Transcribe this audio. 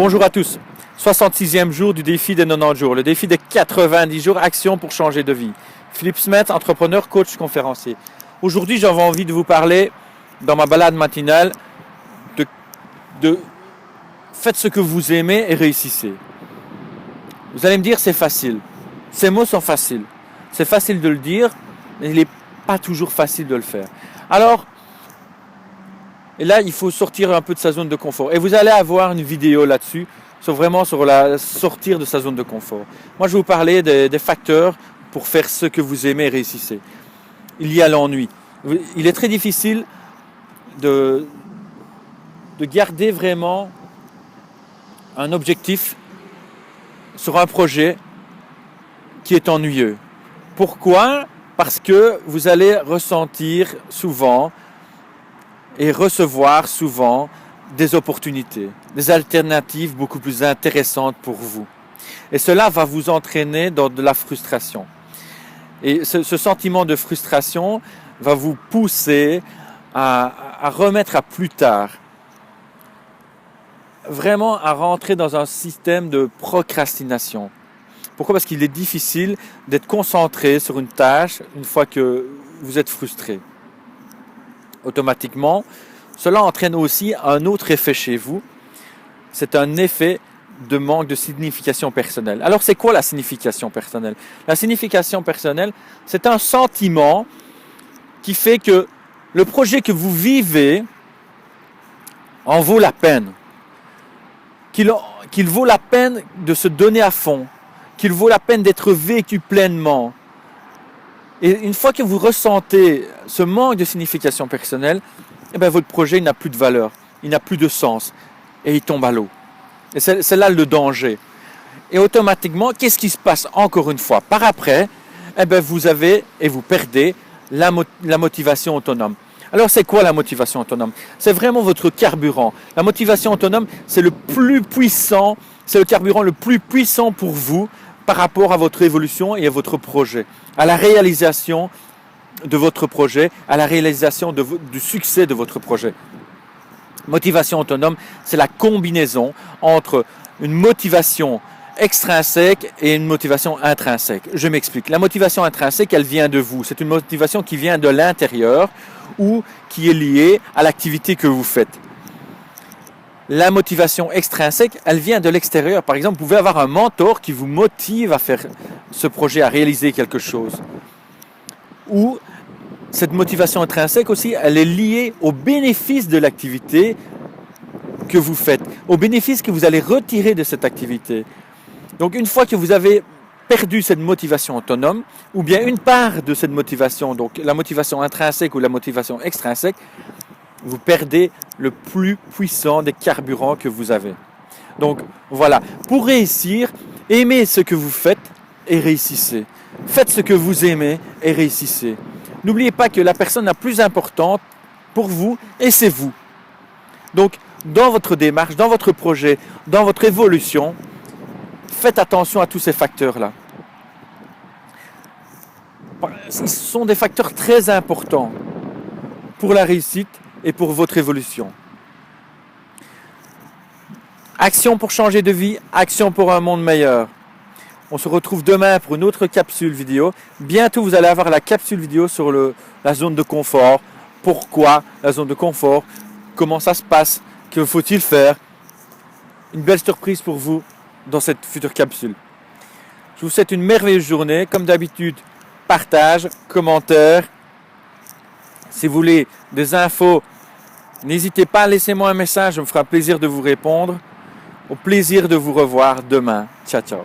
Bonjour à tous. 66e jour du défi des 90 jours. Le défi des 90 jours, action pour changer de vie. Philippe Smet, entrepreneur, coach, conférencier. Aujourd'hui, j'avais envie de vous parler, dans ma balade matinale, de faites ce que vous aimez et réussissez. Vous allez me dire, c'est facile. Ces mots sont faciles. C'est facile de le dire, mais il n'est pas toujours facile de le faire. Alors, et là, il faut sortir un peu de sa zone de confort. Et vous allez avoir une vidéo là-dessus, sur la sortir de sa zone de confort. Moi, je vais vous parler des facteurs pour faire ce que vous aimez et réussissez. Il y a l'ennui. Il est très difficile de garder vraiment un objectif sur un projet qui est ennuyeux. Pourquoi ? Parce que vous allez ressentir souvent et recevoir souvent des opportunités, des alternatives beaucoup plus intéressantes pour vous. Et cela va vous entraîner dans de la frustration. Et ce sentiment de frustration va vous pousser à remettre à plus tard. Vraiment à rentrer dans un système de procrastination. Pourquoi ? Parce qu'il est difficile d'être concentré sur une tâche une fois que vous êtes frustré. Automatiquement, cela entraîne aussi un autre effet chez vous. C'est un effet de manque de signification personnelle. Alors, c'est quoi la signification personnelle ? La signification personnelle, c'est un sentiment qui fait que le projet que vous vivez en vaut la peine. Qu'il vaut la peine de se donner à fond. Qu'il vaut la peine d'être vécu pleinement. Et une fois que vous ressentez ce manque de signification personnelle, eh bien, votre projet n'a plus de valeur, il n'a plus de sens et il tombe à l'eau. Et c'est là le danger. Et automatiquement, qu'est-ce qui se passe encore une fois ? Par après, eh bien, vous perdez la motivation autonome. Alors, c'est quoi la motivation autonome ? C'est vraiment votre carburant. La motivation autonome, c'est le plus puissant, c'est le carburant le plus puissant pour vous par rapport à votre évolution et à votre projet, à la réalisation de votre projet, à la réalisation du succès de votre projet. Motivation autonome, c'est la combinaison entre une motivation extrinsèque et une motivation intrinsèque. Je m'explique. La motivation intrinsèque, elle vient de vous. C'est une motivation qui vient de l'intérieur ou qui est liée à l'activité que vous faites. La motivation extrinsèque, elle vient de l'extérieur. Par exemple, vous pouvez avoir un mentor qui vous motive à faire ce projet, à réaliser quelque chose. Ou cette motivation intrinsèque aussi, elle est liée au bénéfice de l'activité que vous faites, au bénéfice que vous allez retirer de cette activité. Donc une fois que vous avez perdu cette motivation autonome, ou bien une part de cette motivation, donc la motivation intrinsèque ou la motivation extrinsèque, vous perdez le plus puissant des carburants que vous avez. Donc voilà, pour réussir, aimez ce que vous faites et réussissez. Faites ce que vous aimez et réussissez. N'oubliez pas que la personne la plus importante pour vous, et c'est vous. Donc, dans votre démarche, dans votre projet, dans votre évolution, faites attention à tous ces facteurs-là. Ce sont des facteurs très importants pour la réussite et pour votre évolution. Action pour changer de vie, action pour un monde meilleur. On se retrouve demain pour une autre capsule vidéo. Bientôt, vous allez avoir la capsule vidéo sur la zone de confort. Pourquoi la zone de confort ? Comment ça se passe ? Que faut-il faire ? Une belle surprise pour vous dans cette future capsule. Je vous souhaite une merveilleuse journée. Comme d'habitude, partage, commentaire. Si vous voulez des infos, n'hésitez pas à laisser moi un message. Ça me fera plaisir de vous répondre. Au plaisir de vous revoir demain. Ciao, ciao.